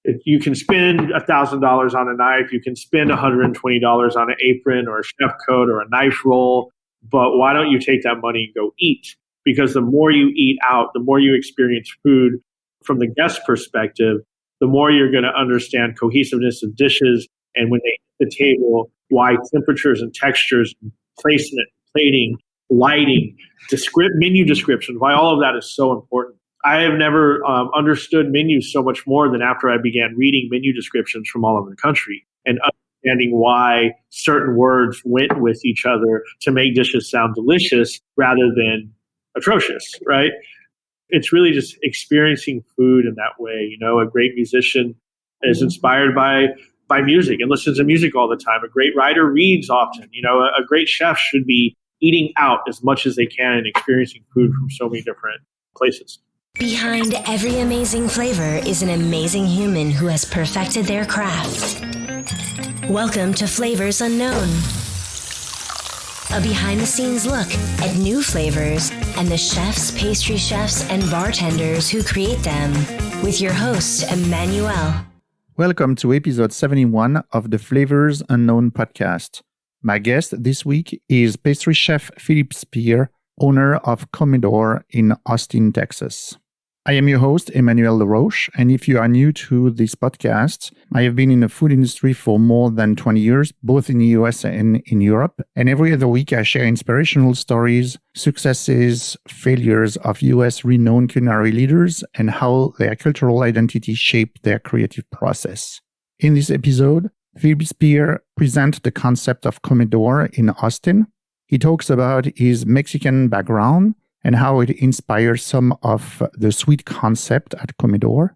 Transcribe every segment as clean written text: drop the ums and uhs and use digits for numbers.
You can spend $1,000 on a knife. You can spend $120 on an apron or a chef coat or a knife roll. But why don't you take that money and go eat? Because the more you eat out, the more you experience food from the guest perspective, the more you're going to understand cohesiveness of dishes. And when they hit the table, why temperatures and textures, placement, plating, lighting, menu descriptions, why all of that is so important. I have never understood menus so much more than after I began reading menu descriptions from all over the country and understanding why certain words went with each other to make dishes sound delicious rather than atrocious, right? It's really just experiencing food in that way. You know, a great musician is inspired by music and listens to music all the time. A great writer reads often. You know, a great chef should be eating out as much as they can and experiencing food from so many different places. Behind every amazing flavor is an amazing human who has perfected their craft. Welcome to Flavors Unknown, a behind-the-scenes look at new flavors and the chefs, pastry chefs, and bartenders who create them, with your host, Emmanuel. Welcome to episode 71 of the Flavors Unknown podcast. My guest this week is Pastry Chef Philipe Speer, owner of Comedor in Austin, Texas. I am your host, Emmanuel LaRoche, and if you are new to this podcast, I have been in the food industry for more than 20 years, both in the US and in Europe, and every other week I share inspirational stories, successes, failures of US renowned culinary leaders, and how their cultural identity shaped their creative process. In this episode, Philipe Speer presents the concept of Comedor in Austin. He talks about his Mexican background and how it inspires some of the sweet concept at Comedor,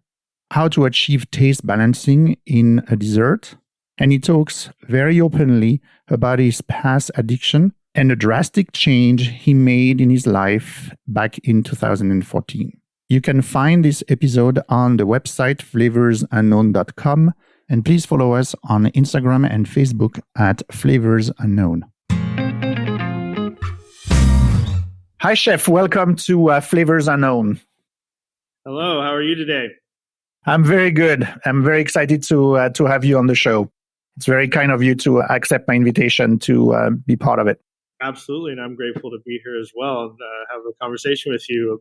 how to achieve taste balancing in a dessert, and he talks very openly about his past addiction and the drastic change he made in his life back in 2014. You can find this episode on the website flavorsunknown.com, and please follow us on Instagram and Facebook at Flavors Unknown. Hi, Chef. Welcome to Flavors Unknown. Hello. How are you today? I'm very good. I'm very excited to have you on the show. It's very kind of you to accept my invitation to be part of it. Absolutely, and I'm grateful to be here as well and have a conversation with you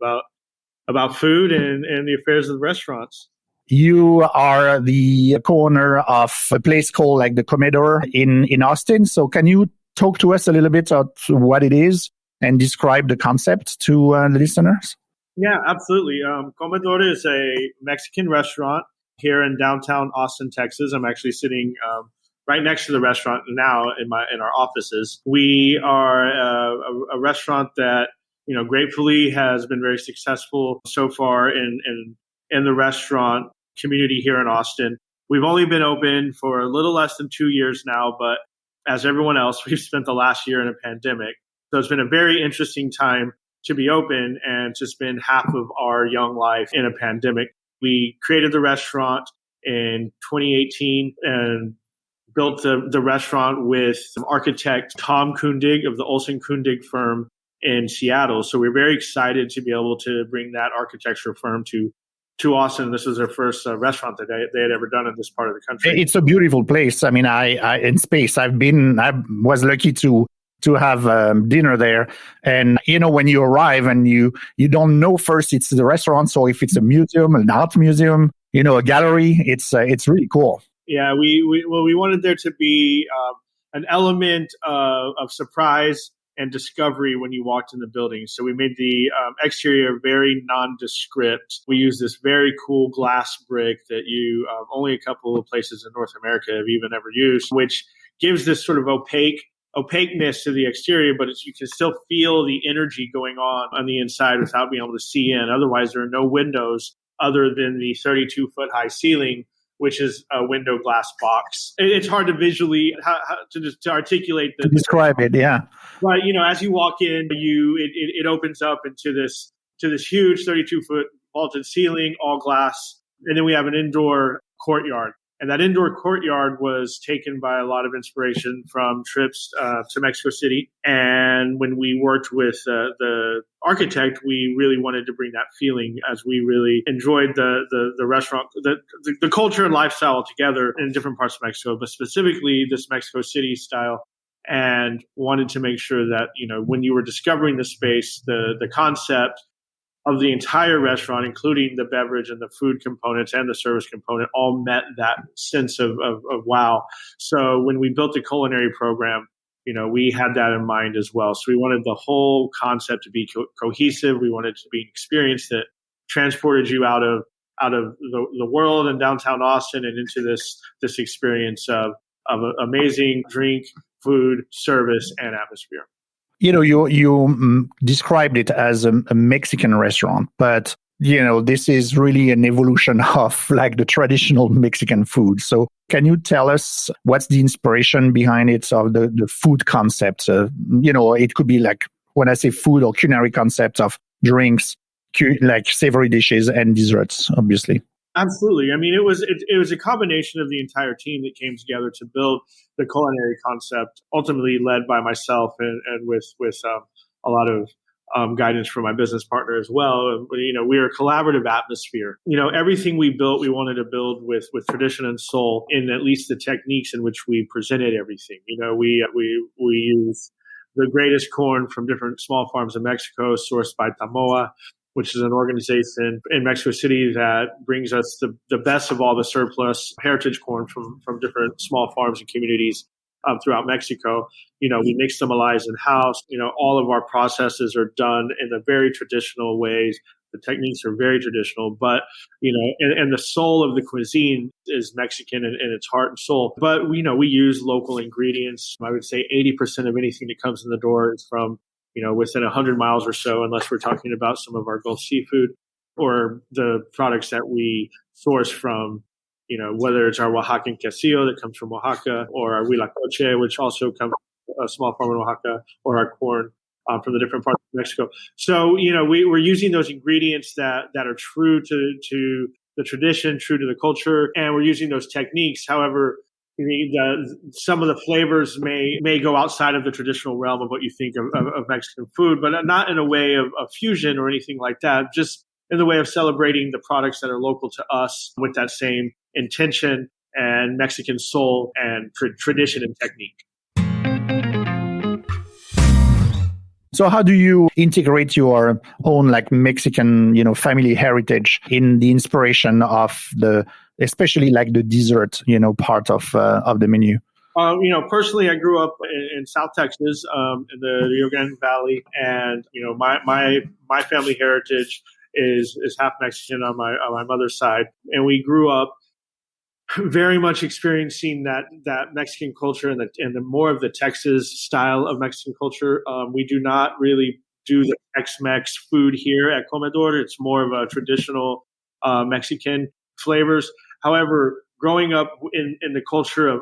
about food and the affairs of the restaurants. You are the co-owner of a place called the Comedor in Austin. So can you talk to us a little bit about what it is and describe the concept to the listeners? Yeah, absolutely. Comedor is a Mexican restaurant here in downtown Austin, Texas. I'm actually sitting right next to the restaurant now in our offices. We are a restaurant that, you know, gratefully has been very successful so far in the restaurant community here in Austin. We've only been open for a little less than 2 years now, but as everyone else, we've spent the last year in a pandemic. So it's been a very interesting time to be open and to spend half of our young life in a pandemic. We created the restaurant in 2018 and built the restaurant with architect Tom Kundig of the Olson Kundig firm in Seattle. So we're very excited to be able to bring that architecture firm to Austin. This was their first restaurant that they had ever done in this part of the country. It's a beautiful place. I mean, I in space, I was lucky to have dinner there. And, you know, when you arrive and you don't know first it's the restaurant. So if it's a museum, an art museum, you know, a gallery, it's really cool. Yeah, we wanted there to be an element of surprise and discovery when you walked in the building. So we made the exterior very nondescript. We use this very cool glass brick that only a couple of places in North America have even ever used, which gives this sort of opaqueness to the exterior, but you can still feel the energy going on the inside without being able to see in. Otherwise, there are no windows other than the 32-foot high ceiling, which is a window glass box. It's hard to visually to articulate to describe it, yeah. But you know, as you walk in, it opens up into this huge 32-foot vaulted ceiling, all glass, and then we have an indoor courtyard. And that indoor courtyard was taken by a lot of inspiration from trips to Mexico City. And when we worked with the architect, we really wanted to bring that feeling as we really enjoyed the restaurant, the culture and lifestyle together in different parts of Mexico, but specifically this Mexico City style. And wanted to make sure that, when you were discovering the space, the concept of the entire restaurant, including the beverage and the food components and the service component, all met that sense of wow. So when we built the culinary program, we had that in mind as well. So we wanted the whole concept to be cohesive. We wanted it to be an experience that transported you out of the world and downtown Austin and into this experience of amazing drink, food, service, and atmosphere. You described it as a Mexican restaurant, but this is really an evolution of like the traditional Mexican food. So can you tell us what's the inspiration behind it of the food concept? It could be like, when I say food or culinary concept of drinks, like savory dishes and desserts, obviously. Absolutely. I mean, it was a combination of the entire team that came together to build the culinary concept, ultimately led by myself and with a lot of guidance from my business partner as well. We're a collaborative atmosphere. Everything we built, we wanted to build with tradition and soul in at least the techniques in which we presented everything. We use the greatest corn from different small farms in Mexico, sourced by Tamoa, which is an organization in Mexico City that brings us the best of all the surplus heritage corn from different small farms and communities throughout Mexico. We mix them in-house. All of our processes are done in a very traditional ways. The techniques are very traditional, but, and the soul of the cuisine is Mexican in its heart and soul. But, we use local ingredients. I would say 80% of anything that comes in the door is from within 100 miles or so, unless we're talking about some of our Gulf seafood or the products that we source from, whether it's our Oaxacan quesillo that comes from Oaxaca, or our huitlacoche, which also comes from a small farm in Oaxaca, or our corn from the different parts of Mexico. So, we're using those ingredients that are true to the tradition, true to the culture, and we're using those techniques. However, some of the flavors may go outside of the traditional realm of what you think of Mexican food, but not in a way of fusion or anything like that, just in the way of celebrating the products that are local to us with that same intention and Mexican soul and tradition and technique. So how do you integrate your own like Mexican, family heritage in the inspiration of especially like the dessert, part of the menu? Personally, I grew up in South Texas, in the Rio Grande Valley, and my family heritage is half Mexican on my mother's side, and we grew up very much experiencing that Mexican culture and the more of the Texas style of Mexican culture. We do not really do the Tex-Mex food here at Comedor. It's more of a traditional Mexican flavors. However, growing up in the culture of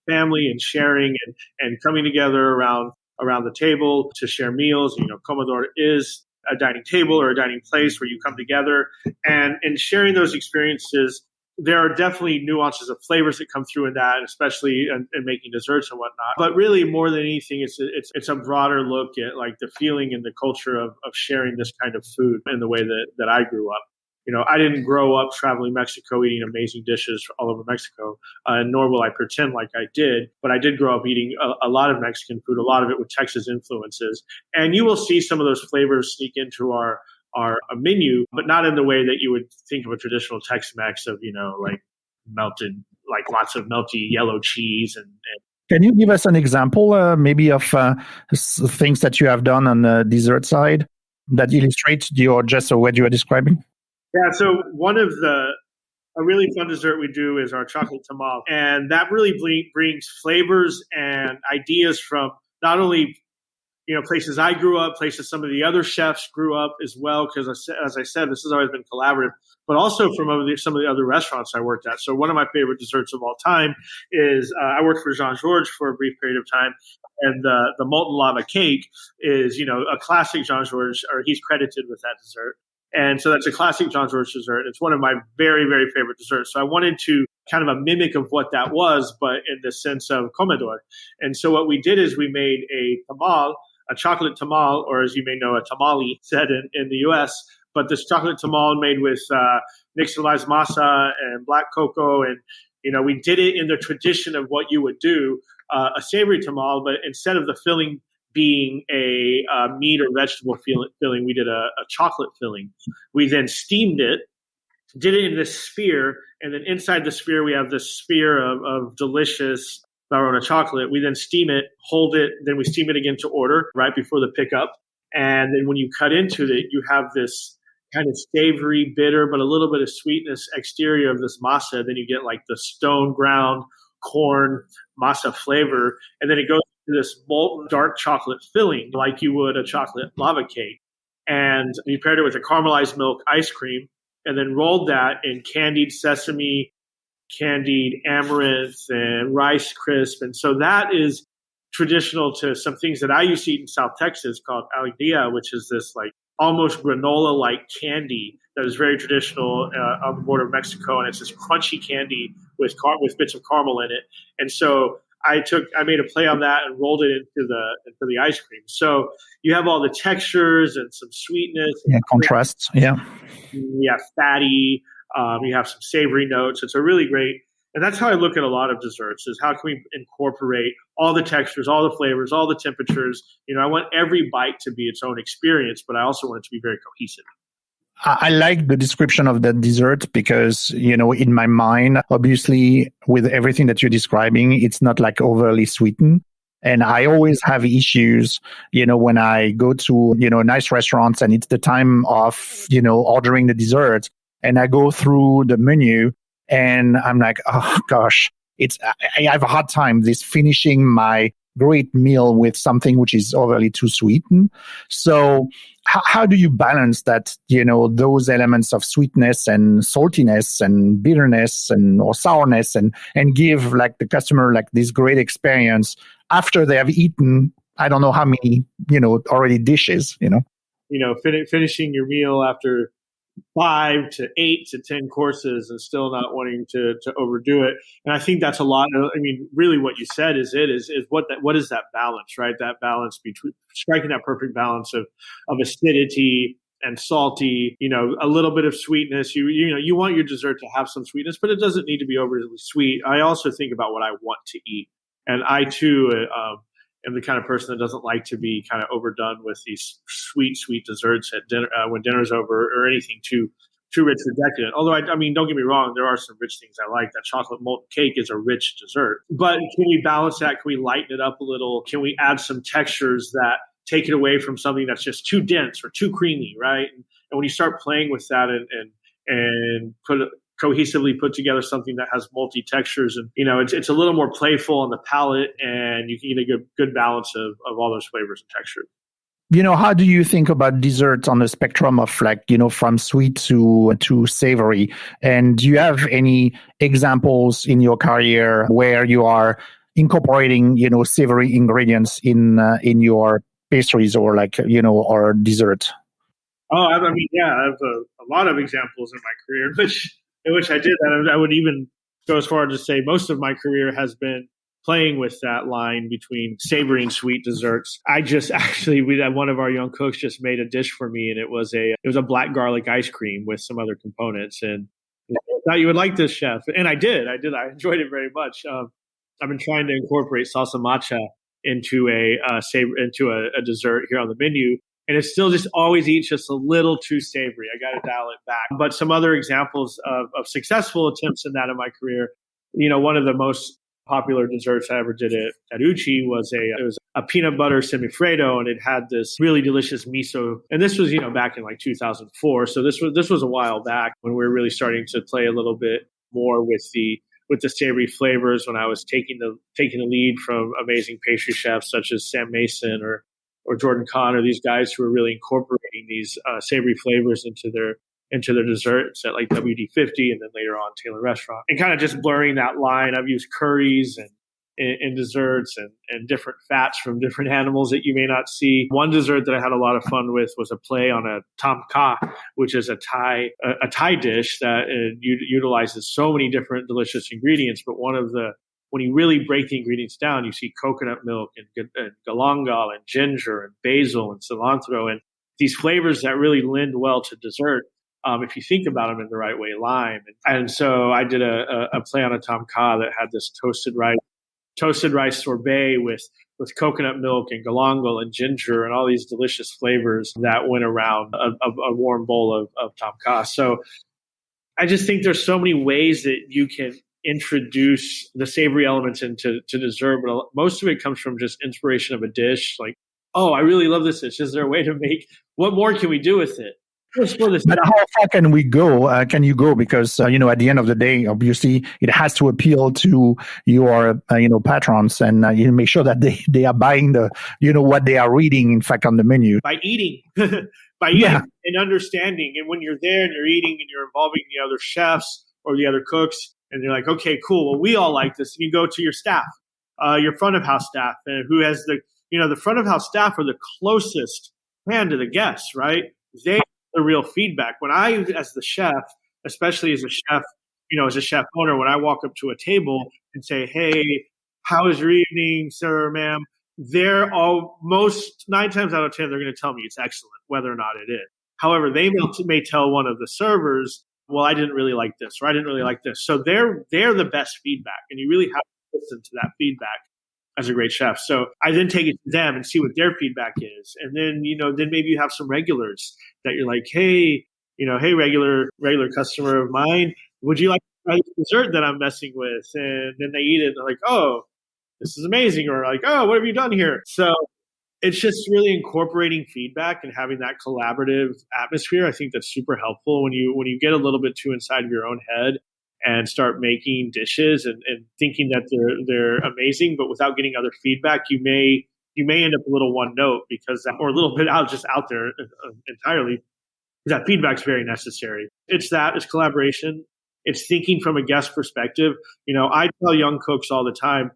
family and sharing and coming together around the table to share meals, Comedor is a dining table or a dining place where you come together and sharing those experiences. There are definitely nuances of flavors that come through in that, especially in making desserts and whatnot. But really, more than anything, it's a broader look at like the feeling and the culture of sharing this kind of food in the way that I grew up. I didn't grow up traveling Mexico eating amazing dishes all over Mexico, nor will I pretend like I did. But I did grow up eating a lot of Mexican food, a lot of it with Texas influences. And you will see some of those flavors sneak into our menu, but not in the way that you would think of a traditional Tex-Mex of, like melted, like lots of melty yellow cheese. And Can you give us an example, maybe of things that you have done on the dessert side that illustrates what you are describing? Yeah, so a really fun dessert we do is our chocolate tamal, and that really brings flavors and ideas from not only places I grew up, places some of the other chefs grew up as well, because as I said, this has always been collaborative, but also from some of the other restaurants I worked at. So one of my favorite desserts of all time is I worked for Jean-Georges for a brief period of time, and the molten lava cake is a classic Jean-Georges, or he's credited with that dessert. And so that's a classic Jean Georges dessert. It's one of my very, very favorite desserts. So I wanted to kind of a mimic of what that was, but in the sense of Comedor. And so what we did is we made a tamal, a chocolate tamal, or as you may know, a tamale said in the US. But this chocolate tamal made with nixtamalized masa and black cocoa. And, we did it in the tradition of what you would do, a savory tamal, but instead of the filling being a meat or vegetable filling, we did a chocolate filling. We then steamed it, did it in this sphere, and then inside the sphere we have this sphere of delicious Valrhona chocolate. We then steam it, hold it, then we steam it again to order right before the pickup. And then when you cut into it, you have this kind of savory, bitter, but a little bit of sweetness exterior of this masa. Then you get like the stone ground corn masa flavor, and then it goes this molten dark chocolate filling like you would a chocolate lava cake. And you paired it with a caramelized milk ice cream and then rolled that in candied sesame, candied amaranth, and rice crisp. And so that is traditional to some things that I used to eat in South Texas called alegría, which is this like almost granola-like candy that is very traditional on the border of Mexico. And it's this crunchy candy with bits of caramel in it. And so I made a play on that and rolled it into the ice cream. So you have all the textures and some sweetness. Yeah, contrasts. Yeah. You have fatty. You have some savory notes. It's a really great, and that's how I look at a lot of desserts, is how can we incorporate all the textures, all the flavors, all the temperatures. I want every bite to be its own experience, but I also want it to be very cohesive. I like the description of that dessert because, in my mind, obviously, with everything that you're describing, it's not like overly sweetened. And I always have issues, when I go to, nice restaurants and it's the time of, ordering the dessert and I go through the menu and I'm like, oh gosh, I have a hard time finishing my great meal with something which is overly too sweetened. So how do you balance that, those elements of sweetness and saltiness and bitterness or sourness and give like the customer like this great experience after they have eaten, I don't know how many, already dishes, finishing your meal after 5 to 8 to 10 courses and still not wanting to overdo it. And I think that's a lot of, really what you said is what is that balance, right? That balance between striking that perfect balance of acidity and salty, a little bit of sweetness. You want your dessert to have some sweetness, but it doesn't need to be overly sweet. I also think about what I want to eat. And I too, am the kind of person that doesn't like to be kind of overdone with these sweet desserts at dinner when dinner's over, or anything too rich or decadent. Although don't get me wrong, there are some rich things I like. That chocolate molten cake is a rich dessert. But can we balance that? Can we lighten it up a little? Can we add some textures that take it away from something that's just too dense or too creamy, right? And when you start playing with that and cohesively put together something that has multi-textures, and it's a little more playful on the palate, and you can get a good balance of all those flavors and textures. How do you think about dessert on the spectrum of from sweet to savory? And do you have any examples in your career where you are incorporating savory ingredients in your pastries or or dessert? Oh, I have a lot of examples in my career in which I did that. I would even go as far as to say most of my career has been playing with that line between savory and sweet desserts. I just one of our young cooks just made a dish for me, and it was a black garlic ice cream with some other components. And I thought you would like this, chef. And I did. I enjoyed it very much. I've been trying to incorporate salsa matcha into a dessert here on the menu. And it still just always eats just a little too savory. I got to dial it back. But some other examples of successful attempts in that in my career, one of the most popular desserts I ever did at Uchi was a peanut butter semifreddo, and it had this really delicious miso. And this was, back in like 2004. So this was a while back when we were really starting to play a little bit more with the savory flavors, when I was taking the lead from amazing pastry chefs such as Sam Mason or Jordan Kahn, or these guys who are really incorporating these savory flavors into their desserts at like WD-50 and then later on Taylor Restaurant, and kind of just blurring that line. I've used curries and in desserts and different fats from different animals that you may not see. One dessert that I had a lot of fun with was a play on a tom kha, which is a Thai dish that utilizes so many different delicious ingredients. But when you really break the ingredients down, you see coconut milk and galangal and ginger and basil and cilantro and these flavors that really lend well to dessert. If you think about them in the right way, lime. And so I did a play on a tom kha that had this toasted rice sorbet with coconut milk and galangal and ginger and all these delicious flavors that went around a warm bowl of tom kha. So I just think there's so many ways that you can introduce the savory elements into dessert, but most of it comes from just inspiration of a dish. Like, oh, I really love this dish. Is there a way to make, what more can we do with it? But how far can we go? Can you go? Because, at the end of the day, obviously, it has to appeal to your, patrons and you make sure that they are buying what they are reading, in fact, on the menu. By eating, and understanding. And when you're there and you're eating and you're involving the other chefs or the other cooks, and you're like, okay, cool. Well, we all like this. And you go to your staff, your front of house staff, who has the front of house staff are the closest hand to the guests, right? They the real feedback. When I, as the chef, especially as a chef, as a chef owner, when I walk up to a table and say, hey, how is your evening, sir, ma'am? They're all, most 9 times out of 10, they're going to tell me it's excellent, whether or not it is. However, they may tell one of the servers, well, I didn't really like this, or I didn't really like this. So they're the best feedback, and you really have to listen to that feedback as a great chef. So I then take it to them and see what their feedback is. And then, then maybe you have some regulars that you're like, hey, hey, regular customer of mine, would you like to try this dessert that I'm messing with? And then they eat it and they're like, oh, this is amazing. Or like, oh, what have you done here? So it's just really incorporating feedback and having that collaborative atmosphere. I think that's super helpful when you get a little bit too inside of your own head and start making dishes and thinking that they're amazing, but without getting other feedback, you may end up a little one note or a little bit out there entirely. That feedback's very necessary. It's collaboration. It's thinking from a guest perspective. I tell young cooks all the time,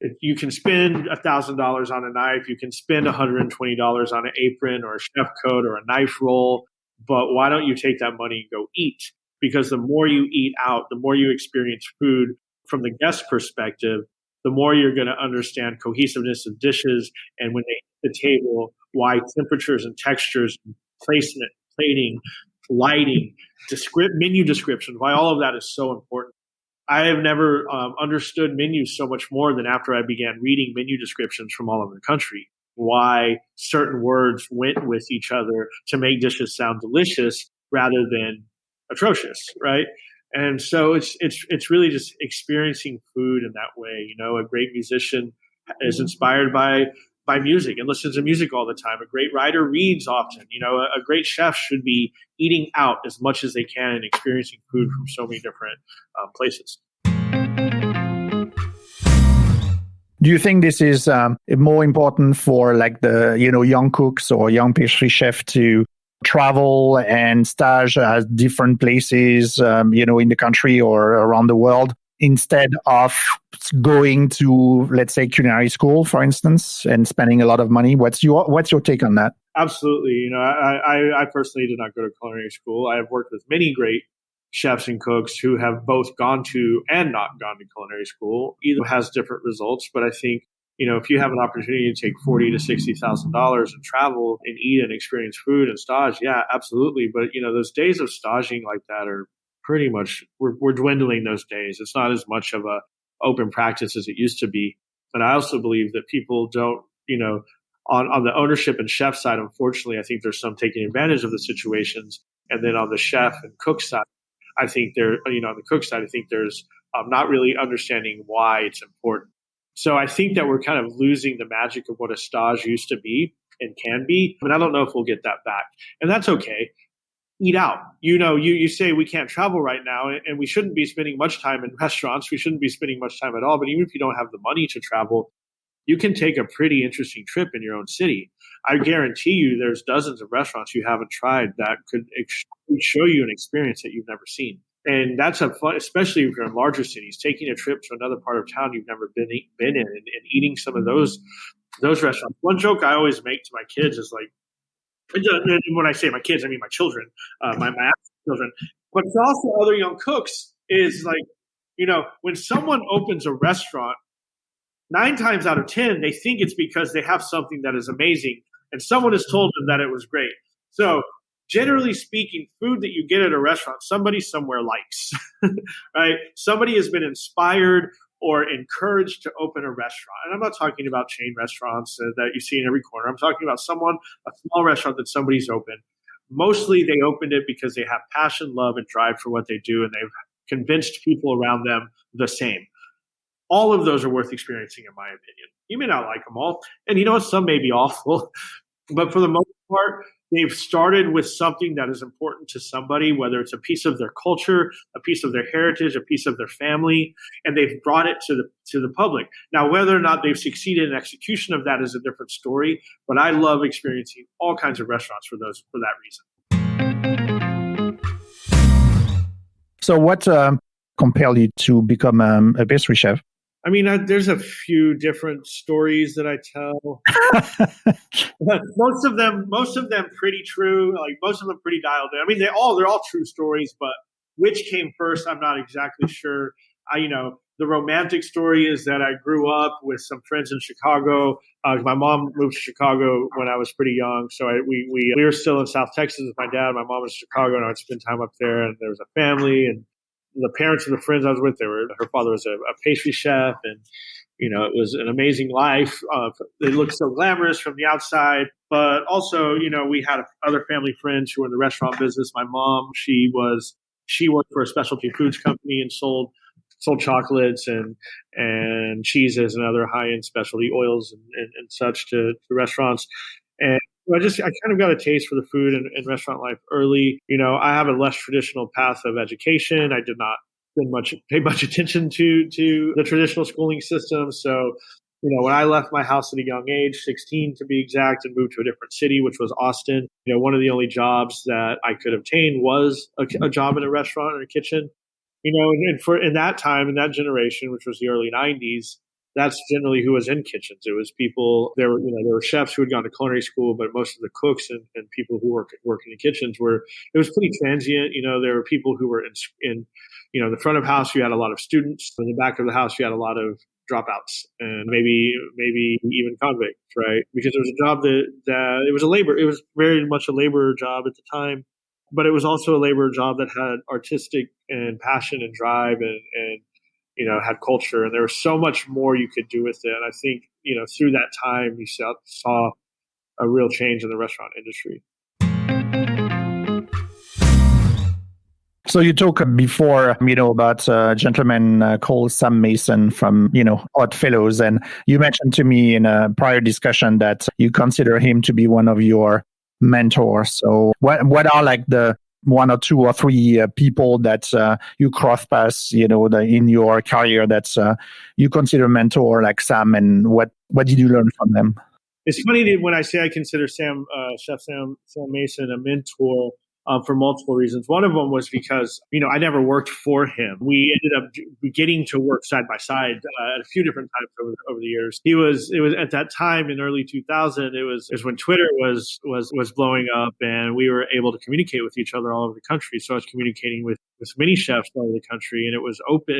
if you can spend $1,000 on a knife, you can spend $120 on an apron or a chef coat or a knife roll, but why don't you take that money and go eat? Because the more you eat out, the more you experience food from the guest perspective, the more you're going to understand cohesiveness of dishes. And when they hit the table, why temperatures and textures, placement, plating, lighting, menu descriptions, why all of that is so important. I have never understood menus so much more than after I began reading menu descriptions from all over the country. Why certain words went with each other to make dishes sound delicious rather than atrocious, right? And so it's really just experiencing food in that way. A great musician is inspired by music and listens to music all the time. A great writer reads often. A great chef should be eating out as much as they can and experiencing food from so many different places. Do you think this is more important for like the young cooks or young pastry chef to travel and stage at different places, in the country or around the world, instead of going to, let's say, culinary school, for instance, and spending a lot of money? What's your take on that? Absolutely. I personally did not go to culinary school. I have worked with many great chefs and cooks who have both gone to and not gone to culinary school. Either has different results, but I think if you have an opportunity to take $40,000 to $60,000 and travel and eat and experience food and stage, yeah, absolutely. But those days of staging like that are pretty much we're dwindling those days. It's not as much of a open practice as it used to be. And I also believe that people don't, on the ownership and chef side, unfortunately, I think there's some taking advantage of the situations. And then on the chef and cook side, I think on the cook side, I think there's not really understanding why it's important. So I think that we're kind of losing the magic of what a stage used to be and can be. But I don't know if we'll get that back. And that's okay. Eat out. You say we can't travel right now, and we shouldn't be spending much time in restaurants. We shouldn't be spending much time at all. But even if you don't have the money to travel, you can take a pretty interesting trip in your own city. I guarantee you there's dozens of restaurants you haven't tried that could show you an experience that you've never seen. And that's a fun, especially if you're in larger cities, taking a trip to another part of town you've never been in and eating some of those restaurants. One joke I always make to my kids is like, and when I say my kids, I mean my children, my actual children, but it's also other young cooks is like, when someone opens a restaurant, 9 times out of 10, they think it's because they have something that is amazing and someone has told them that it was great. So generally speaking, food that you get at a restaurant, somebody somewhere likes, right? Somebody has been inspired or encouraged to open a restaurant. And I'm not talking about chain restaurants that you see in every corner. I'm talking about a small restaurant that somebody's opened. Mostly they opened it because they have passion, love, and drive for what they do, and they've convinced people around them the same. All of those are worth experiencing, in my opinion. You may not like them all. And some may be awful. But for the most part, they've started with something that is important to somebody, whether it's a piece of their culture, a piece of their heritage, a piece of their family, and they've brought it to the public. Now, whether or not they've succeeded in execution of that is a different story. But I love experiencing all kinds of restaurants for that reason. So what compelled you to become a pastry chef? I mean, there's a few different stories that I tell. most of them pretty true. Like most of them pretty dialed in. I mean, they're all true stories, but which came first, I'm not exactly sure. The romantic story is that I grew up with some friends in Chicago. My mom moved to Chicago when I was pretty young, so we were still in South Texas with my dad. My mom was in Chicago, and I'd spend time up there. And there was a family, and the parents of the friends I was with, her father was a pastry chef, and it was an amazing life. It looked so glamorous from the outside, but also, we had other family friends who were in the restaurant business. My mom, she worked for a specialty foods company and sold chocolates and cheeses and other high end specialty oils and such to restaurants. And I kind of got a taste for the food and restaurant life early. I have a less traditional path of education. I did not pay much attention to the traditional schooling system. So, when I left my house at a young age, 16 to be exact, and moved to a different city, which was Austin, one of the only jobs that I could obtain was a job in a restaurant or a kitchen. And in that time, in that generation, which was the early 90s, that's generally who was in kitchens. It was people. There were chefs who had gone to culinary school, but most of the cooks and people who work in the kitchens it was pretty transient. There were people who were in the front of house. You had a lot of students. In the back of the house, you had a lot of dropouts and maybe even convicts, right? Because it was a job that it was very much a labor job at the time, but it was also a labor job that had artistic and passion and drive and had culture, and there was so much more you could do with it. And I think, through that time, you saw a real change in the restaurant industry. So you talked before, about a gentleman called Sam Mason from, Oddfellows. And you mentioned to me in a prior discussion that you consider him to be one of your mentors. So what are like the 1 or 2 or 3 people that you cross paths, in your career that you consider mentor like Sam, and what did you learn from them? It's funny when I say I consider Chef Sam Mason a mentor for multiple reasons. One of them was because, I never worked for him. We ended up getting to work side by side at a few different times over the years. It was at that time in early 2000, it was when Twitter was blowing up, and we were able to communicate with each other all over the country. So I was communicating with many chefs all over the country, and it was open,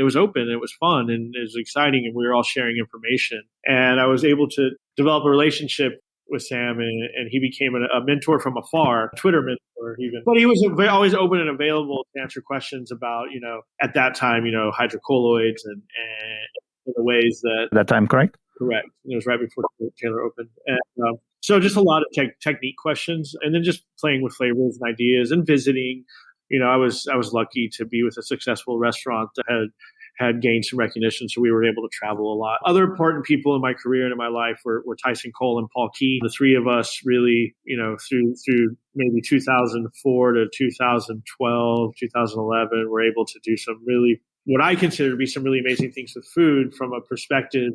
it was fun, and it was exciting, and we were all sharing information. And I was able to develop a relationship with Sam, and he became a mentor from afar, Twitter mentor even. But he was always open and available to answer questions about, at that time, hydrocolloids and the ways that time, correct? Correct. It was right before Taylor opened. And so just a lot of technique questions, and then just playing with flavors and ideas and visiting. I was lucky to be with a successful restaurant that had gained some recognition, so we were able to travel a lot. Other important people in my career and in my life were Tyson Cole and Paul Key. The three of us really, through maybe 2004 to 2012, 2011, were able to do some really, what I consider to be some really amazing things with food from a perspective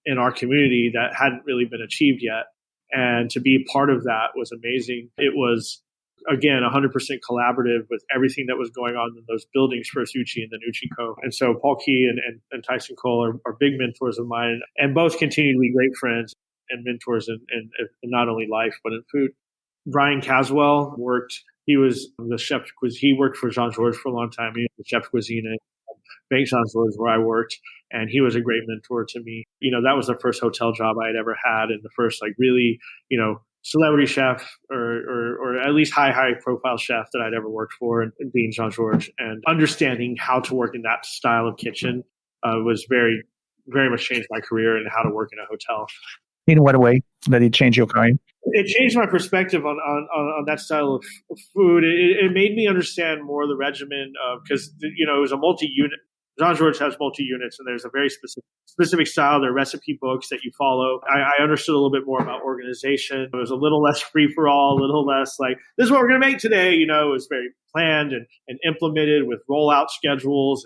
in our community that hadn't really been achieved yet. And to be part of that was amazing. It was again, 100% collaborative with everything that was going on in those buildings for Sushi and the Nuchiko. And so Paul Key and Tyson Cole are big mentors of mine, and both continue to be great friends and mentors in not only life, but in food. Brian Caswell he was the chef, he worked for Jean-Georges for a long time. He was the chef cuisine at Bank Jean-Georges where I worked, and he was a great mentor to me. That was the first hotel job I had ever had, and the first really, celebrity chef or at least high profile chef that I'd ever worked for, and being Jean-Georges, and understanding how to work in that style of kitchen was very, very much changed my career and how to work in a hotel. In what way did it change your career? It changed my perspective on that style of food. It made me understand more the regimen because it was a multi-unit. Jean-Georges has multi-units, and there's a very specific style. There are recipe books that you follow. I understood a little bit more about organization. It was a little less free-for-all, a little less like, this is what we're going to make today. It was very planned and implemented with rollout schedules.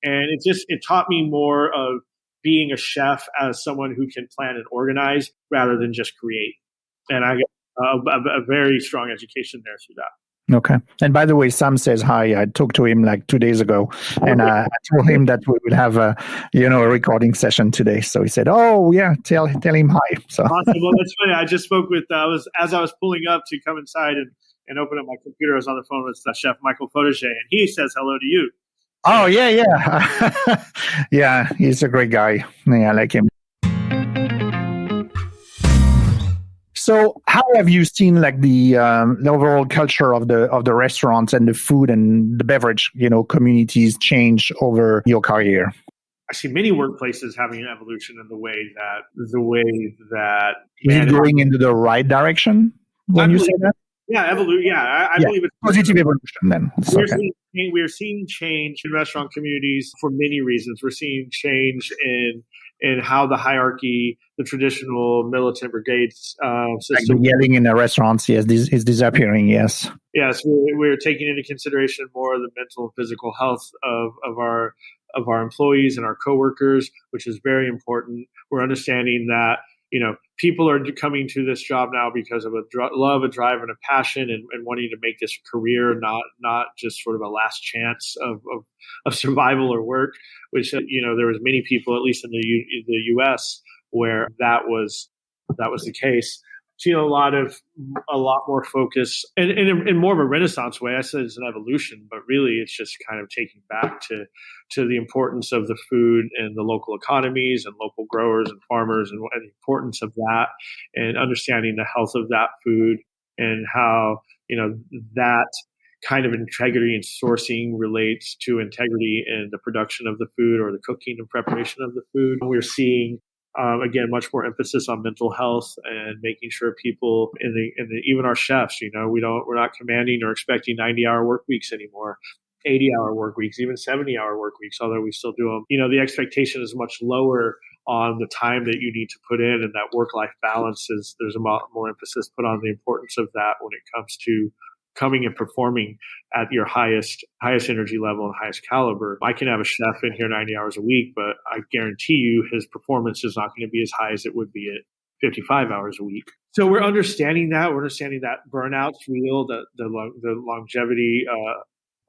And it taught me more of being a chef as someone who can plan and organize rather than just create. And I got a very strong education there through that. Okay. And by the way, Sam says hi. I talked to him 2 days ago, and I told him that we will have a recording session today. So he said, "Oh yeah, tell him hi." So awesome. Well, that's funny. I just spoke with as I was pulling up to come inside and open up my computer, I was on the phone with Chef Michael Fotoge, and he says hello to you. Oh yeah. Yeah, he's a great guy. Yeah, I like him. So, how have you seen the overall culture of the restaurants and the food and the beverage communities change over your career? I see many workplaces having an evolution in the way that is it going into the right direction when you say that? Yeah, evolution. Yeah, I believe it's positive evolution. Then we're seeing change in restaurant communities for many reasons. We're seeing change in how the hierarchy, the traditional militant brigades system, like yelling in the restaurants, yes, this is disappearing. Yes, we're taking into consideration more of the mental and physical health of our employees and our coworkers, which is very important. We're understanding that people are coming to this job now because of a love, a drive, and a passion, and wanting to make this a career, not just sort of a last chance of survival or work. Which there was many people, at least in the U.S., where that was the case. Seen a lot more focus, and in more of a Renaissance way. I said it's an evolution, but really it's just kind of taking back to the importance of the food and the local economies and local growers and farmers and the importance of that, and understanding the health of that food and how that kind of integrity and sourcing relates to integrity in the production of the food or the cooking and preparation of the food. We're seeing again, much more emphasis on mental health and making sure people even our chefs, we're not commanding or expecting 90-hour work weeks anymore, 80-hour work weeks, even 70-hour work weeks, although we still do them. The expectation is much lower on the time that you need to put in, and that work-life balance there's a lot more emphasis put on the importance of that when it comes to coming and performing at your highest energy level and highest caliber. I can have a chef in here 90 hours a week, but I guarantee you his performance is not going to be as high as it would be at 55 hours a week. So we're understanding that. We're understanding that burnout's real, the longevity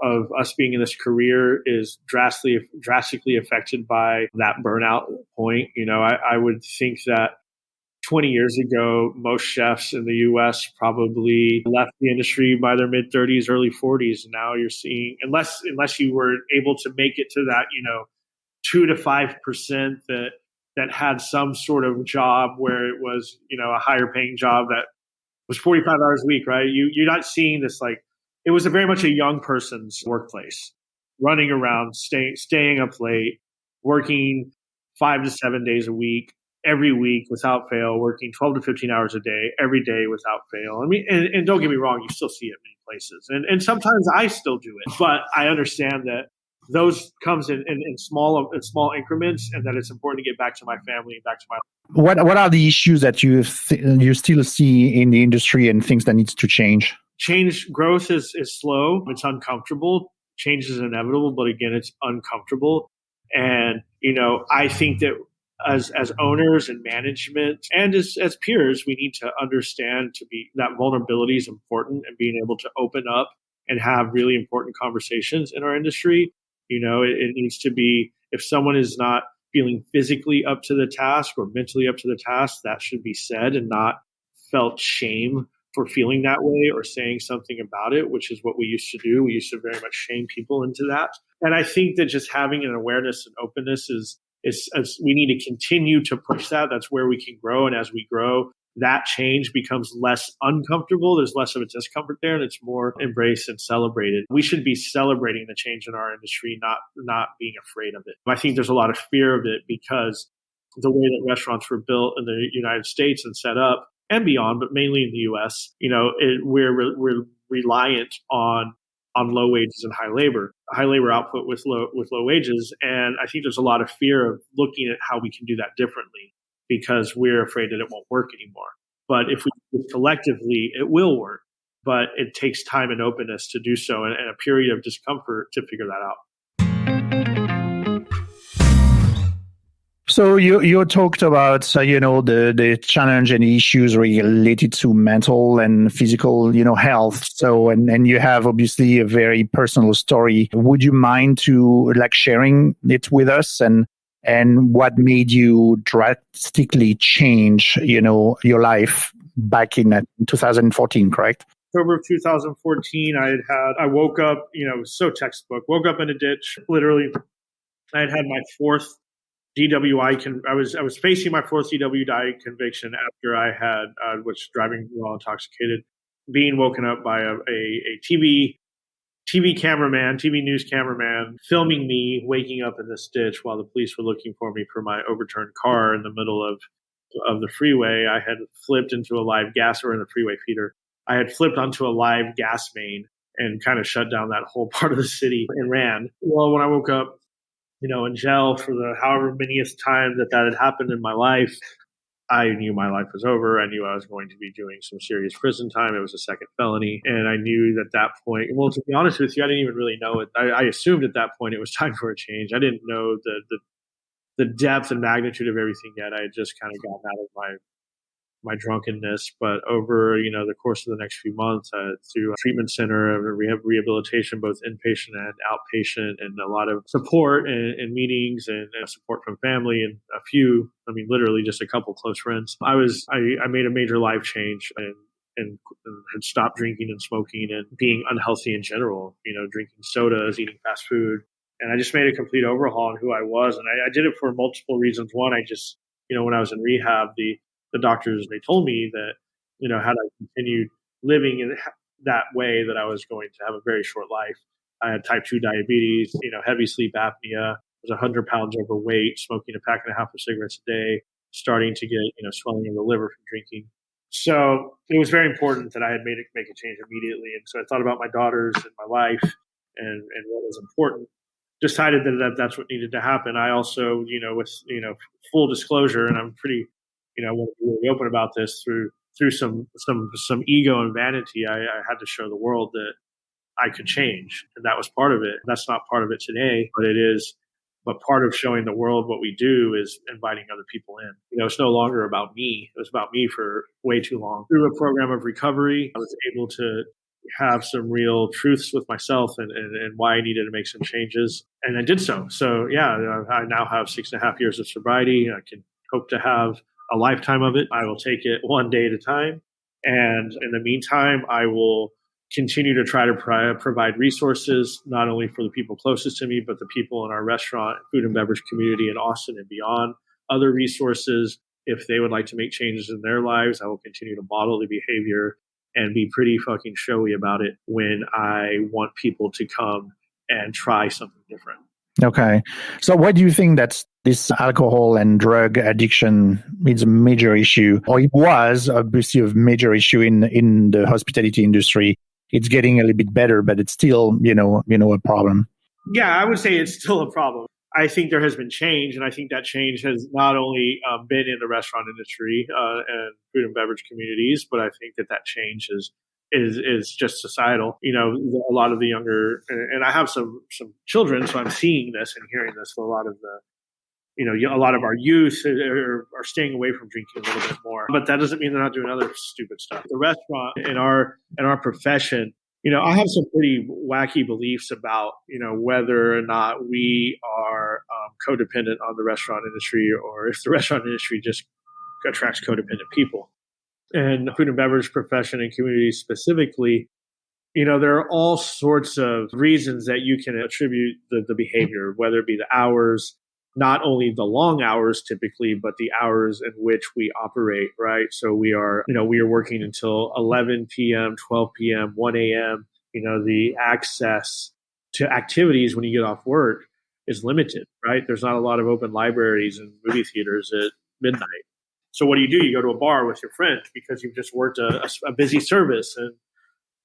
of us being in this career is drastically affected by that burnout point. I would think that 20 years ago, most chefs in the U.S. probably left the industry by their mid-30s, early 40s. And now you're seeing, unless you were able to make it to that, 2 to 5% that had some sort of job where it was, a higher paying job that was 45 hours a week, right? You're not seeing this it was very much a young person's workplace, running around, staying up late, working 5 to 7 days a week, every week without fail, working 12 to 15 hours a day, every day without fail. I mean, and don't get me wrong, you still see it many places. And sometimes I still do it, but I understand that those comes in small increments, and that it's important to get back to my family, back to my life. What are the issues that you still see in the industry and things that needs to change? Growth is slow. It's uncomfortable. Change is inevitable, but again, it's uncomfortable. And, I think that as owners and management and as peers, we need to understand to be that vulnerability is important and being able to open up and have really important conversations in our industry. It needs to be, if someone is not feeling physically up to the task or mentally up to the task, that should be said and not felt shame for feeling that way or saying something about it, which is what we used to do. We used to very much shame people into that. And I think that just having an awareness and openness is we need to continue to push that. That's where we can grow. And as we grow, that change becomes less uncomfortable. There's less of a discomfort there, and it's more embraced and celebrated. We should be celebrating the change in our industry, not being afraid of it. I think there's a lot of fear of it because the way that restaurants were built in the United States and set up and beyond, but mainly in the U.S., we're reliant on low wages and high labor output with low wages. And I think there's a lot of fear of looking at how we can do that differently because we're afraid that it won't work anymore. But if we do it collectively, it will work. But it takes time and openness to do so and a period of discomfort to figure that out. So you talked about the challenge and issues related to mental and physical health. So and you have obviously a very personal story. Would you mind to sharing it with us and what made you drastically change your life back in 2014, correct? October of 2014, I woke up, it was so textbook. Woke up in a ditch, literally. I had my fourth DWI. I was facing my fourth DWI conviction after I was driving while intoxicated, being woken up by a TV news cameraman, filming me waking up in this ditch while the police were looking for me for my overturned car in the middle of the freeway. I had flipped into a live gas, or in the freeway feeder. I had flipped onto a live gas main and kind of shut down that whole part of the city and ran. Well, when I woke up, in jail for the however manyth time that had happened in my life, I knew my life was over. I knew I was going to be doing some serious prison time. It was a second felony. And I knew at that point, well, to be honest with you, I didn't even really know it. I assumed at that point it was time for a change. I didn't know the depth and magnitude of everything yet. I had just kind of gotten out of my drunkenness, but over the course of the next few months, through a treatment center, rehabilitation, both inpatient and outpatient, and a lot of support and meetings and support from family and literally just a couple close friends. I made a major life change and had stopped drinking and smoking and being unhealthy in general. Drinking sodas, eating fast food, and I just made a complete overhaul in who I was. And I did it for multiple reasons. One, I just when I was in rehab, the doctors, they told me that, had I continued living in that way, that I was going to have a very short life. I had type 2 diabetes, heavy sleep apnea, was 100 pounds overweight, smoking a pack and a half of cigarettes a day, starting to get, swelling of the liver from drinking. So it was very important that I had make a change immediately. And so I thought about my daughters and my life and what was important. Decided that that's what needed to happen. I also, with, full disclosure, and I'm pretty, I want to be really open about this, through some ego and vanity, I had to show the world that I could change, and that was part of it. That's not part of it today, but it is. But part of showing the world what we do is inviting other people in. It's no longer about me. It was about me for way too long. Through a program of recovery, I was able to have some real truths with myself and why I needed to make some changes, and I did so. So yeah, I now have 6.5 years of sobriety. I can hope to have a lifetime of it. I will take it one day at a time. And in the meantime, I will continue to try to provide resources, not only for the people closest to me, but the people in our restaurant, food and beverage community in Austin and beyond. Other resources, if they would like to make changes in their lives, I will continue to model the behavior and be pretty fucking showy about it when I want people to come and try something different. Okay. So why do you think that this alcohol and drug addiction is a major issue, or it was obviously a major issue in the hospitality industry? It's getting a little bit better, but it's still, a problem. Yeah, I would say it's still a problem. I think there has been change, and I think that change has not only been in the restaurant industry and food and beverage communities, but I think that change is just societal. A lot of the younger, and I have some children, so I'm seeing this and hearing this. A lot of a lot of our youth are staying away from drinking a little bit more, but that doesn't mean they're not doing other stupid stuff. The restaurant in our profession, I have some pretty wacky beliefs about, whether or not we are codependent on the restaurant industry, or if the restaurant industry just attracts codependent people. And the food and beverage profession and community specifically, there are all sorts of reasons that you can attribute the behavior, whether it be the hours, not only the long hours typically, but the hours in which we operate, right? So we are working until 11 p.m., 12 p.m., 1 a.m. The access to activities when you get off work is limited, right? There's not a lot of open libraries and movie theaters at midnight. So what do? You go to a bar with your friends because you've just worked a busy service. And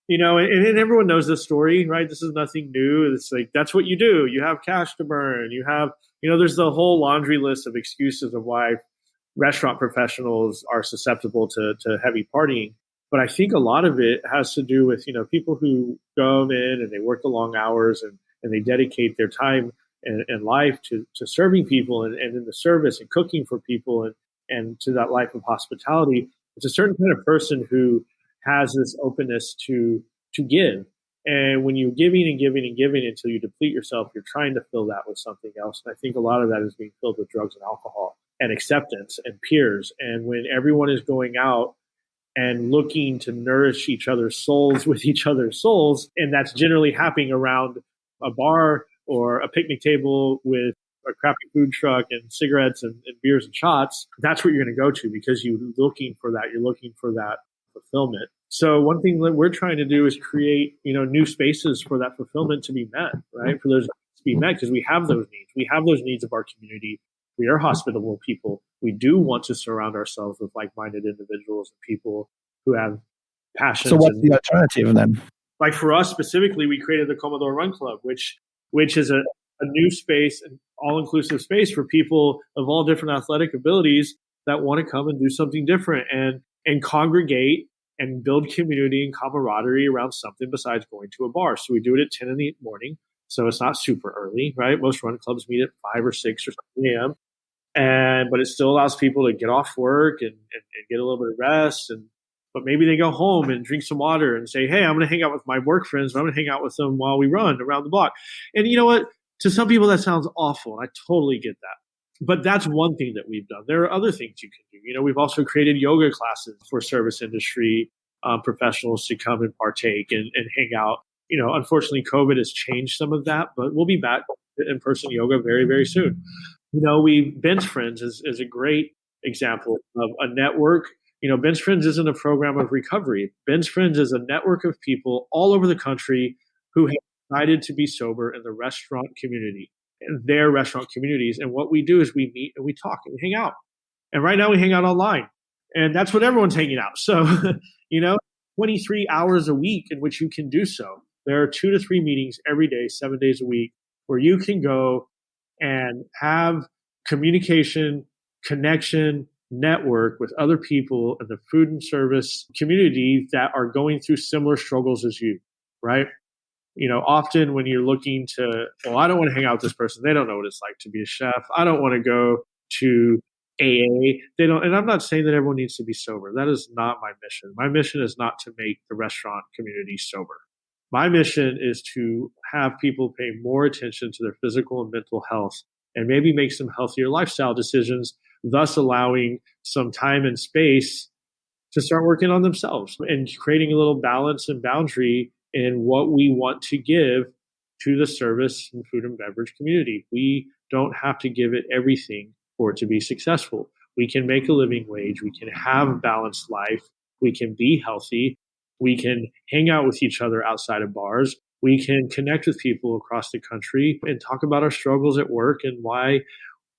and everyone knows this story, right? This is nothing new. It's like, that's what you do. You have cash to burn. You have, there's the whole laundry list of excuses of why restaurant professionals are susceptible to heavy partying. But I think a lot of it has to do with, people who go in and they work the long hours and they dedicate their time and life to serving people and in the service and cooking for people and to that life of hospitality. It's a certain kind of person who has this openness to give. And when you're giving and giving and giving until you deplete yourself, you're trying to fill that with something else. And I think a lot of that is being filled with drugs and alcohol and acceptance and peers. And when everyone is going out and looking to nourish each other's souls with each other's souls, and that's generally happening around a bar or a picnic table with a crappy food truck and cigarettes and beers and shots, that's what you're going to go to because you're looking for that. You're looking for that fulfillment. So one thing that we're trying to do is create, new spaces for that fulfillment to be met, right? For those to be met, because we have those needs. We have those needs of our community. We are hospitable people. We do want to surround ourselves with like-minded individuals and people who have passions. So what's the alternative then? Like for us specifically, we created the Comedor Run Club, which is a new space, an all-inclusive space for people of all different athletic abilities that want to come and do something different and congregate and build community and camaraderie around something besides going to a bar. So we do it at 10 in the morning. So it's not super early, right? Most run clubs meet at 5 or 6 or 7 a.m. But it still allows people to get off work and get a little bit of rest. But maybe they go home and drink some water and say, hey, I'm going to hang out with my work friends, but I'm going to hang out with them while we run around the block. And you know what? To some people, that sounds awful. I totally get that. But that's one thing that we've done. There are other things you can do. We've also created yoga classes for service industry professionals to come and partake and hang out. Unfortunately, COVID has changed some of that, but we'll be back in-person yoga very, very soon. Ben's Friends is a great example of a network. Ben's Friends isn't a program of recovery. Ben's Friends is a network of people all over the country who have decided to be sober in the restaurant community, in their restaurant communities. And what we do is we meet and we talk and we hang out. And right now we hang out online. And that's what everyone's hanging out. So, 23 hours a week in which you can do so. There are 2 to 3 meetings every day, 7 days a week, where you can go and have communication, connection, network with other people in the food and service community that are going through similar struggles as you, right? Often when you're looking to, I don't want to hang out with this person. They don't know what it's like to be a chef. I don't want to go to AA. They don't, and I'm not saying that everyone needs to be sober. That is not my mission. My mission is not to make the restaurant community sober. My mission is to have people pay more attention to their physical and mental health and maybe make some healthier lifestyle decisions, thus allowing some time and space to start working on themselves and creating a little balance and boundary in what we want to give to the service and food and beverage community. We don't have to give it everything for it to be successful. We can make a living wage. We can have a balanced life. We can be healthy. We can hang out with each other outside of bars. We can connect with people across the country and talk about our struggles at work and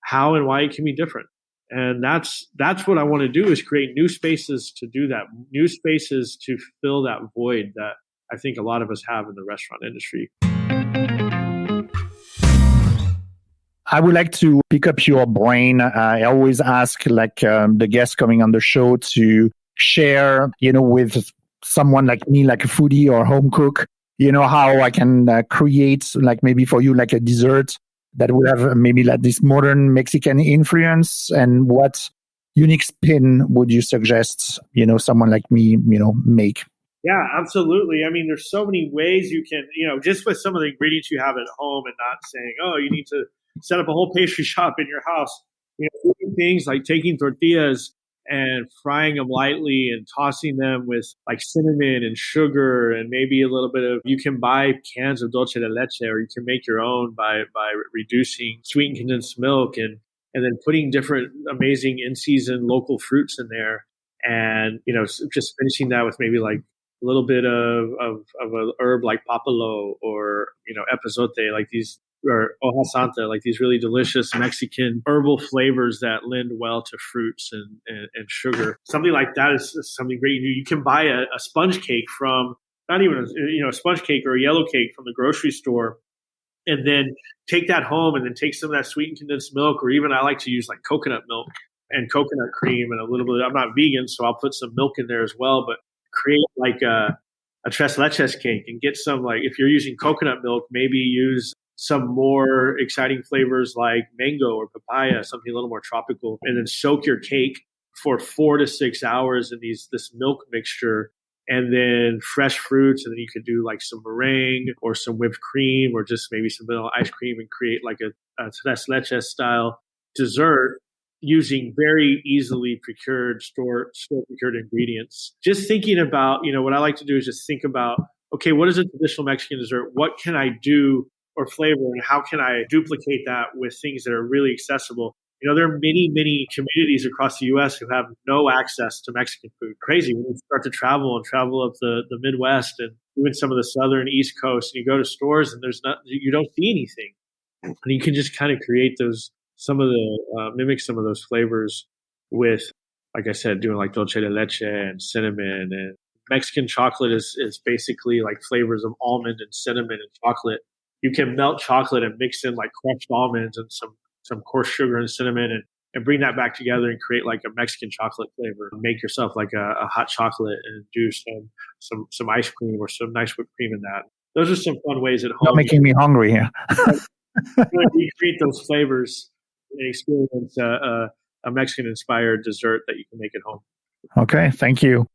how and why it can be different. And that's what I want to do, is create new spaces to do that, new spaces to fill that void that I think a lot of us have in the restaurant industry. I would like to pick up your brain. I always ask the guests coming on the show to share, with someone like me, like a foodie or home cook, how I can create maybe for you, a dessert that would have maybe like this modern Mexican influence? And what unique spin would you suggest, someone like me, make? Yeah, absolutely. I mean, there's so many ways you can, just with some of the ingredients you have at home and not saying, oh, you need to set up a whole pastry shop in your house. Doing things like taking tortillas and frying them lightly and tossing them with like cinnamon and sugar and maybe a little bit of, you can buy cans of dulce de leche, or you can make your own by reducing sweetened condensed milk and then putting different amazing in-season local fruits in there. And, just finishing that with maybe like a little bit of an herb like papalo or, epazote, like these, or hoja santa, like these really delicious Mexican herbal flavors that lend well to fruits and sugar. Something like that is something great. You can buy a sponge cake from, not even a sponge cake or a yellow cake from the grocery store, and then take that home and then take some of that sweetened condensed milk, or even I like to use like coconut milk and coconut cream and a little bit. I'm not vegan, so I'll put some milk in there as well, but create like a tres leches cake and get some, like, if you're using coconut milk, maybe use some more exciting flavors like mango or papaya, something a little more tropical, and then soak your cake for 4 to 6 hours in this milk mixture, and then fresh fruits, and then you could do like some meringue or some whipped cream or just maybe some vanilla ice cream and create like a tres leches style dessert using very easily procured, store procured ingredients. Just thinking about, what I like to do is just think about, okay, what is a traditional Mexican dessert? What can I do or flavor, and how can I duplicate that with things that are really accessible? There are many, many communities across the U.S. who have no access to Mexican food. Crazy when you start to travel up the Midwest and even some of the southern East Coast, and you go to stores and you don't see anything, and you can just kind of create mimic some of those flavors with, like I said, doing like dulce de leche and cinnamon. And Mexican chocolate is basically like flavors of almond and cinnamon and chocolate. You can melt chocolate and mix in like crushed almonds and some coarse sugar and cinnamon and bring that back together and create like a Mexican chocolate flavor. Make yourself like a hot chocolate and do some ice cream or some nice whipped cream in that. Those are some fun ways at home. You're making me hungry here. Recreate those flavors and experience a Mexican-inspired dessert that you can make at home. Okay, thank you.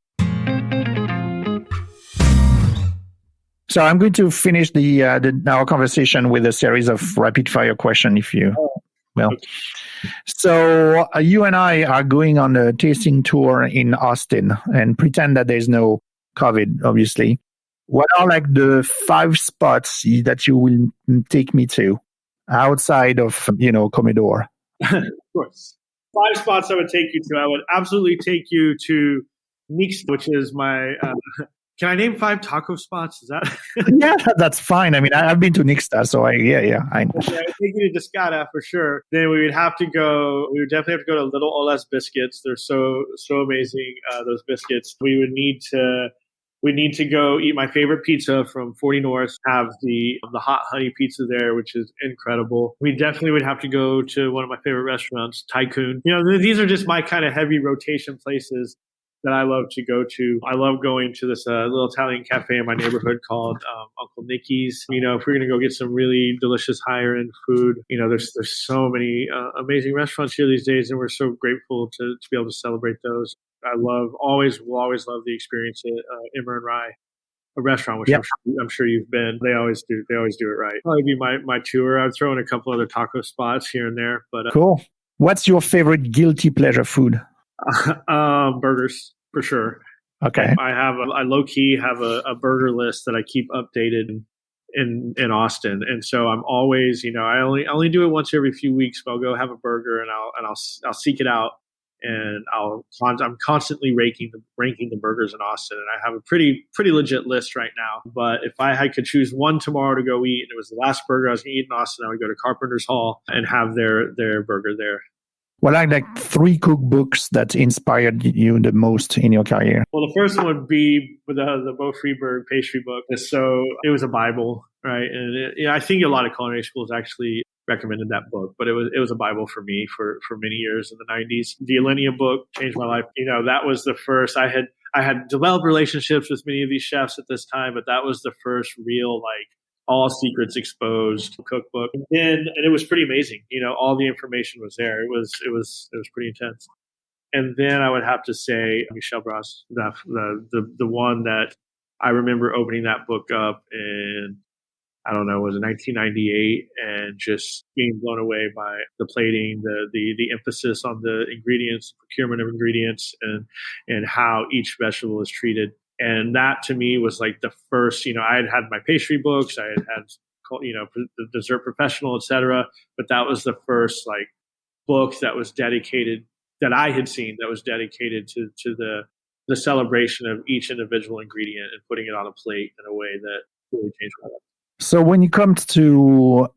So I'm going to finish our conversation with a series of rapid-fire questions, if you will. Okay. So you and I are going on a tasting tour in Austin, and pretend that there's no COVID, obviously. What are like the 5 spots that you will take me to outside of, Comedor? Of course. 5 spots I would take you to. I would absolutely take you to Mix, which is my... can I name 5 taco spots? Is that? Yeah, that's fine. I mean, I've been to Nixta, so I Okay, I'd take you to Descada for sure. Then we would definitely have to go to Little Ola's Biscuits. They're so amazing, those biscuits. We'd need to go eat my favorite pizza from 40 North, have the hot honey pizza there, which is incredible. We definitely would have to go to one of my favorite restaurants, Tycoon. These are just my kind of heavy rotation places that I love to go to. I love going to this little Italian cafe in my neighborhood called Uncle Nicky's. If we're going to go get some really delicious higher end food, there's so many amazing restaurants here these days, and we're so grateful to be able to celebrate those. I will always love the experience at Immer and Rye, a restaurant, which I'm sure you've been. They always do it right. Probably be my tour. I'd throw in a couple other taco spots here and there. But cool. What's your favorite guilty pleasure food? Burgers, for sure. Okay. I low key have a burger list that I keep updated in Austin, and so I'm always, I only do it once every few weeks, but I'll go have a burger and I'll seek it out, and I'm constantly ranking the burgers in Austin, and I have a pretty legit list right now. But if I could choose one tomorrow to go eat, and it was the last burger I was going to eat in Austin, I would go to Carpenter's Hall and have their burger there. What are like 3 cookbooks that inspired you the most in your career? Well, the first one would be the Bo Freeberg pastry book. So it was a Bible, right? And I think a lot of culinary schools actually recommended that book, but it was a Bible for me for many years in the 90s. The Alinea book changed my life. That was the first. I had developed relationships with many of these chefs at this time, but that was the first real All Secrets Exposed cookbook. And it was pretty amazing. All the information was there. It was pretty intense. And then I would have to say Michel Bras, the one that I remember opening that book up in, I don't know, was it 1998, and just being blown away by the plating, the emphasis on the ingredients, procurement of ingredients, and how each vegetable is treated. And that to me was like the first, I had my pastry books, I had the Dessert Professional, etc. But that was the first like book that was dedicated, that I had seen, that was dedicated to the celebration of each individual ingredient and putting it on a plate in a way that really changed my life. So when it comes to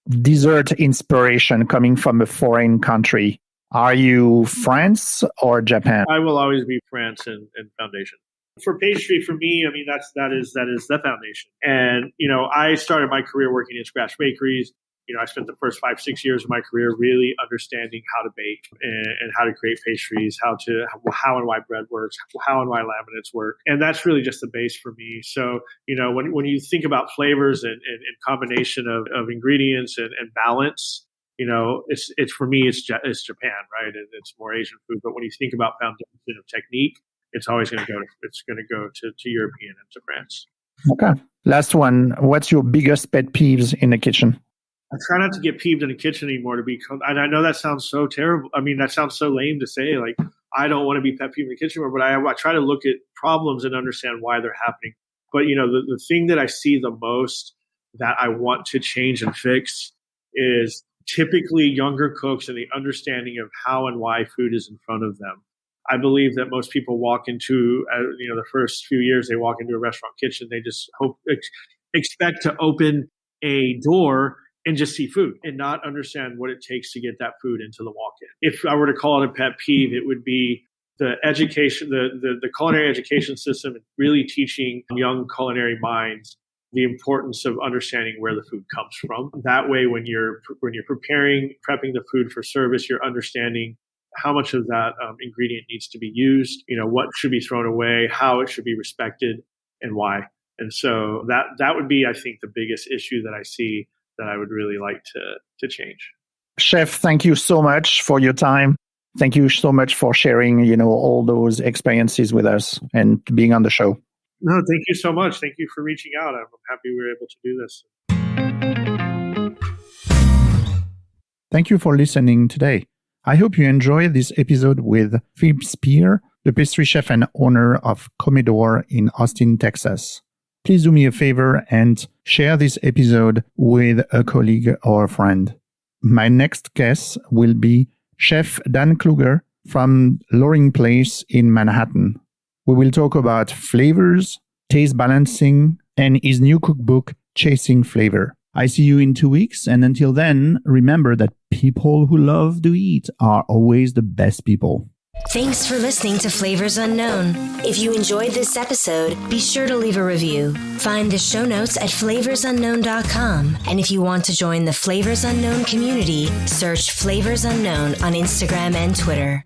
dessert inspiration coming from a foreign country, are you France or Japan? I will always be France and foundation. For pastry, for me, I mean, that is the foundation. And, I started my career working in scratch bakeries. I spent the first 5-6 years of my career really understanding how to bake and how to create pastries, how and why bread works, how and why laminates work. And that's really just the base for me. So, when you think about flavors and combination of ingredients and balance, it's for me, it's Japan, right? And it's more Asian food. But when you think about foundation of technique, it's always going to go to European and to France. Okay. Last one. What's your biggest pet peeves in the kitchen? I try not to get peeved in the kitchen anymore. And I know that sounds so terrible. I mean, that sounds so lame to say. Like, I don't want to be pet peeved in the kitchen anymore, but I try to look at problems and understand why they're happening. But the thing that I see the most that I want to change and fix is typically younger cooks and the understanding of how and why food is in front of them. I believe that most people walk into, the first few years they walk into a restaurant kitchen, they just expect to open a door and just see food and not understand what it takes to get that food into the walk-in. If I were to call it a pet peeve, it would be the education, the culinary education system, really teaching young culinary minds the importance of understanding where the food comes from. That way, when you're prepping the food for service, you're understanding how much of that ingredient needs to be used, what should be thrown away, how it should be respected, and why. And so that would be, I think, the biggest issue that I see that I would really like to change. Chef, thank you so much for your time. Thank you so much for sharing, all those experiences with us and being on the show. No, thank you so much. Thank you for reaching out. I'm happy we were able to do this. Thank you for listening today. I hope you enjoyed this episode with Philipe Speer, the pastry chef and owner of Comedor in Austin, Texas. Please do me a favor and share this episode with a colleague or a friend. My next guest will be Chef Dan Kluger from Loring Place in Manhattan. We will talk about flavors, taste balancing, and his new cookbook, Chasing Flavor. I see you in 2 weeks, and until then, remember that people who love to eat are always the best people. Thanks for listening to Flavors Unknown. If you enjoyed this episode, be sure to leave a review. Find the show notes at flavorsunknown.com. And if you want to join the Flavors Unknown community, search Flavors Unknown on Instagram and Twitter.